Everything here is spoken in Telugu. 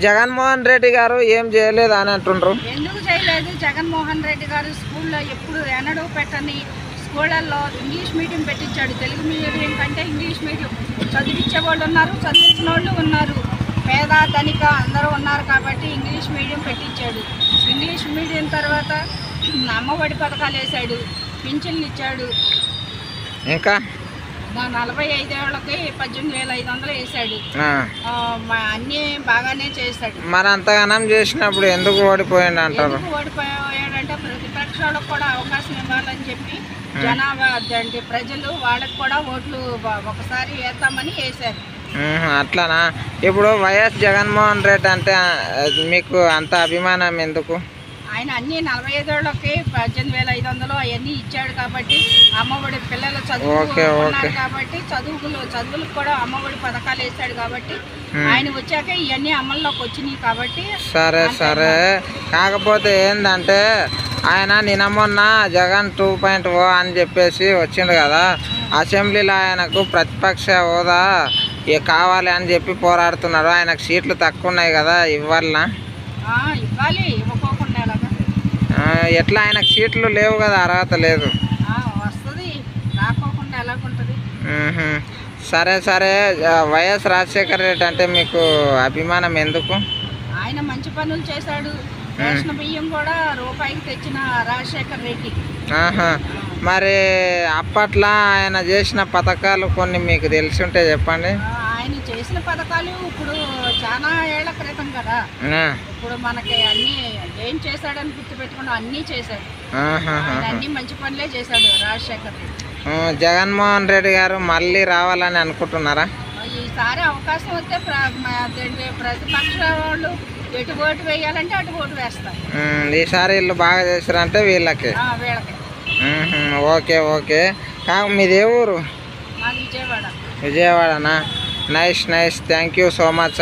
జగన్మోహన్ రెడ్డి గారు ఏం చేయలేదు అని అంటుండ్రు. ఎందుకు చేయలేదు? జగన్మోహన్ రెడ్డి గారు స్కూల్లో ఎప్పుడు ఎన్నడూ పెట్టని స్కూళ్ళల్లో ఇంగ్లీష్ మీడియం పెట్టించాడు. తెలుగు మీడియం కంటే ఇంగ్లీష్ మీడియం చదివించే వాళ్ళు ఉన్నారు, చదివించిన వాళ్ళు ఉన్నారు, పేద ధనిక అందరూ ఉన్నారు కాబట్టి ఇంగ్లీష్ మీడియం పెట్టించాడు. ఇంగ్లీష్ మీడియం తర్వాత అమ్మఒడి పథకాలు వేశాడు, పింఛన్లు ఇచ్చాడు. ఇంకా 45 ఏళ్ళకి 18,500 వేసాడు. అన్నీ బాగానే చేశాడు. మరి అంతగానం చేసినప్పుడు ఎందుకు ఓడిపోయింది అంటారు? ఓడిపోయాడంటే ప్రతిపక్షాలకు కూడా అవకాశం ఇవ్వాలని చెప్పి జనాభా అంటే ప్రజలు వాళ్ళకి కూడా ఓట్లు ఒకసారి వేస్తామని వేశారు. అట్లానా? ఇప్పుడు వైఎస్ జగన్మోహన్ రెడ్డి అంటే మీకు అంత అభిమానం ఎందుకు? ఆయన అన్ని 45 ఏళ్ళకి 18,500 అవన్నీ ఇచ్చాడు కాబట్టి అమ్మఒడి పిల్లలు చదువుకున్నారు కాబట్టి చదువులకు కూడా అమ్మఒడి పథకాలు వేసాడు కాబట్టి ఆయన వచ్చాక ఇవన్నీ అమల్లోకి వచ్చినాయి కాబట్టి. సరే కాకపోతే ఏంటంటే ఆయన నిన్న మొన్న జగన్ 2.0 అని చెప్పేసి వచ్చిండు కదా, అసెంబ్లీలో ఆయనకు ప్రతిపక్ష హోదా కావాలి అని చెప్పి పోరాడుతున్నారు. ఆయనకు సీట్లు తక్కువ ఉన్నాయి కదా, ఇవ్వాలనా? ఇవ్వాలి, ఇవ్వకోకుండా ఎట్లా? ఆయనకు సీట్లు లేవు కదా, అర్హత లేదు. వస్తుంది, రాకోకుండా ఎలాగుంటుంది? సరే వైఎస్ రాజశేఖర రెడ్డి అంటే మీకు అభిమానం ఎందుకు? ఆయన మంచి పనులు చేశాడు. రేషన్ బియ్యం కూడా రూపాయికి తెచ్చిన రాజశేఖర రెడ్డి. మరి అప్పట్లో ఆయన చేసిన పథకాలు కొన్ని మీకు తెలిసి ఉంటే చెప్పండి. ఆయన చేసిన పథకాలు ఇప్పుడు చాలా ఏళ్ల క్రితం కదా, ఇప్పుడు మనకి అన్ని ఏం చేశాడని గుర్తుపెట్టుకుని అన్నీ చేశాడు. అన్ని మంచి పనులే చేశాడు రాజశేఖర రెడ్డి. జగన్మోహన్ రెడ్డి గారు మళ్ళీ రావాలని అనుకుంటున్నారా? ఈసారి అవకాశం వస్తే ప్రతిపక్ష వాళ్ళు ఎటు ఓటు వేయాలంటే అటు ఓటు వేస్తారు. ఈసారి వీళ్ళు బాగా చేశారంటే వీళ్ళకి. ఓకే. మీదే ఊరు? విజయవాడ. విజయవాడనా? Nice. Thank you so much.